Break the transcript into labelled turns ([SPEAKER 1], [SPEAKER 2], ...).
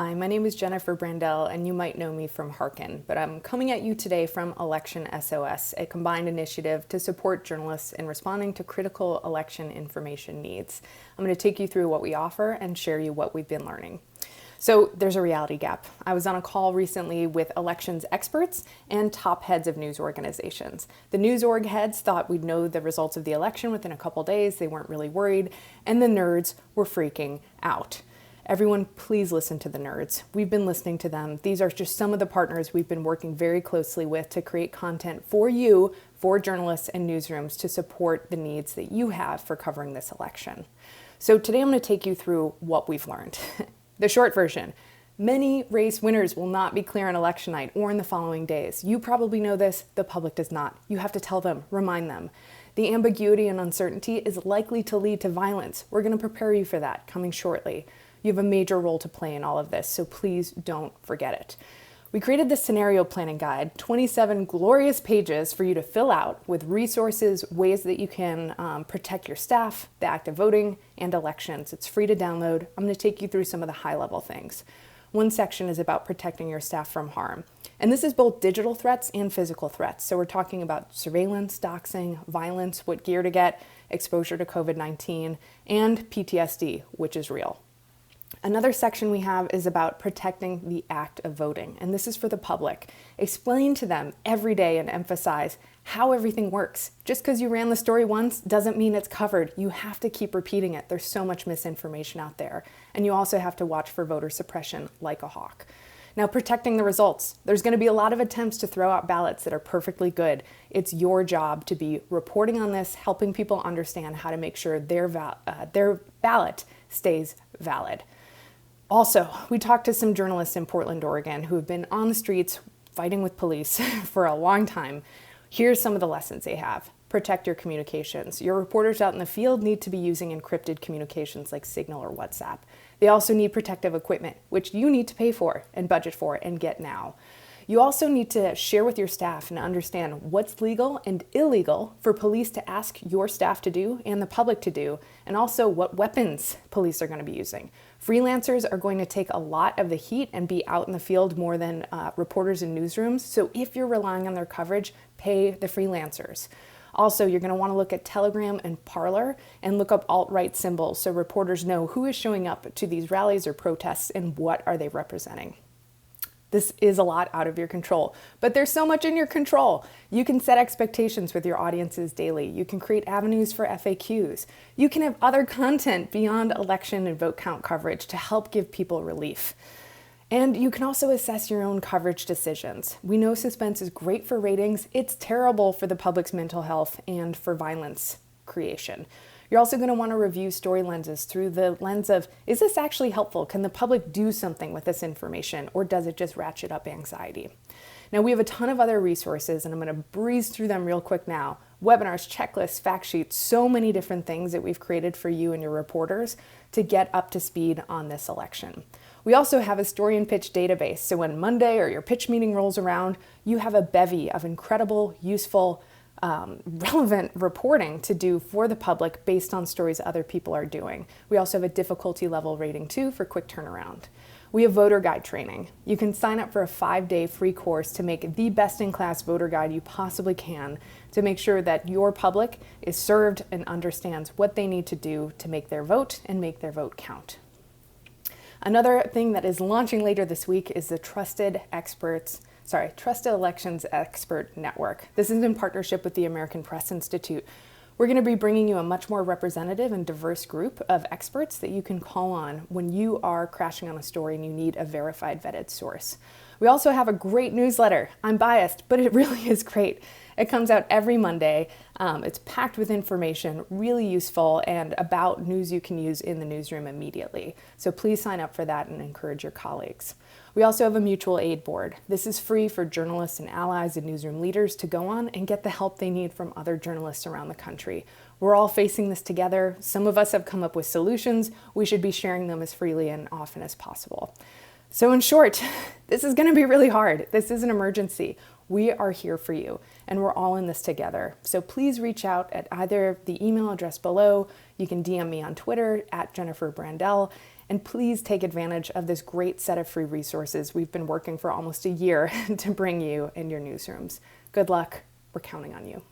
[SPEAKER 1] Hi, my name is Jennifer Brandel, and you might know me from Hearken, but I'm coming at you today from Election SOS, a combined initiative to support journalists in responding to critical election information needs. I'm going to take you through what we offer and share you what we've been learning. So there's a reality gap. I was on a call recently with elections experts and top heads of news organizations. The news org heads thought we'd know the results of the election within a couple days. They weren't really worried, and the nerds were freaking out. Everyone, please listen to the nerds. We've been listening to them. These are just some of the partners we've been working very closely with to create content for you, for journalists and newsrooms to support the needs that you have for covering this election. So today I'm going to take you through what we've learned. The short version: many race winners will not be clear on election night or in the following days. You probably know this, the public does not. You have to tell them, remind them. The ambiguity and uncertainty is likely to lead to violence. We're going to prepare you for that coming shortly. You have a major role to play in all of this, so please don't forget it. We created this scenario planning guide, 27 glorious pages for you to fill out with resources, ways that you can protect your staff, the act of voting, and elections. It's free to download. I'm going to take you through some of the high-level things. One section is about protecting your staff from harm. And this is both digital threats and physical threats. So we're talking about surveillance, doxing, violence, what gear to get, exposure to COVID-19, and PTSD, which is real. Another section we have is about protecting the act of voting, and this is for the public. Explain to them every day and emphasize how everything works. Just because you ran the story once doesn't mean it's covered. You have to keep repeating it. There's so much misinformation out there, and you also have to watch for voter suppression like a hawk. Now, protecting the results. There's going to be a lot of attempts to throw out ballots that are perfectly good. It's your job to be reporting on this, helping people understand how to make sure their ballot stays valid. Also, we talked to some journalists in Portland, Oregon, who have been on the streets fighting with police for a long time. Here's some of the lessons they have. Protect your communications. Your reporters out in the field need to be using encrypted communications like Signal or WhatsApp. They also need protective equipment, which you need to pay for and budget for and get now. You also need to share with your staff and understand what's legal and illegal for police to ask your staff to do and the public to do, and also what weapons police are going to be using. Freelancers are going to take a lot of the heat and be out in the field more than reporters in newsrooms. So if you're relying on their coverage, pay the freelancers. Also, you're going to want to look at Telegram and Parler and look up alt-right symbols so reporters know who is showing up to these rallies or protests and what are they representing. This is a lot out of your control, but there's so much in your control. You can set expectations with your audiences daily. You can create avenues for FAQs. You can have other content beyond election and vote count coverage to help give people relief. And you can also assess your own coverage decisions. We know suspense is great for ratings. It's terrible for the public's mental health and for violence creation. You're also going to want to review story lenses through the lens of, is this actually helpful? Can the public do something with this information, or does it just ratchet up anxiety? Now, we have a ton of other resources, and I'm going to breeze through them real quick now. Webinars, checklists, fact sheets, so many different things that we've created for you and your reporters to get up to speed on this election. We also have a story and pitch database, so when Monday or your pitch meeting rolls around, you have a bevy of incredible, useful, relevant reporting to do for the public based on stories other people are doing. We also have a difficulty level rating too for quick turnaround. We have voter guide training. You can sign up for a 5-day free course to make the best-in-class voter guide you possibly can to make sure that your public is served and understands what they need to do to make their vote and make their vote count. Another thing that is launching later this week is the Trusted Elections Expert Network. This is in partnership with the American Press Institute. We're going to be bringing you a much more representative and diverse group of experts that you can call on when you are crashing on a story and you need a verified, vetted source. We also have a great newsletter. I'm biased, but it really is great. It comes out every Monday. It's packed with information, really useful, and about news you can use in the newsroom immediately. So please sign up for that and encourage your colleagues. We also have a mutual aid board. This is free for journalists and allies and newsroom leaders to go on and get the help they need from other journalists around the country. We're all facing this together. Some of us have come up with solutions. We should be sharing them as freely and often as possible. So in short, this is going to be really hard. This is an emergency. We are here for you, and we're all in this together. So please reach out at either the email address below. You can DM me on Twitter at Jennifer Brandel, And please take advantage of this great set of free resources we've been working for almost a year to bring you in your newsrooms. Good luck. We're counting on you.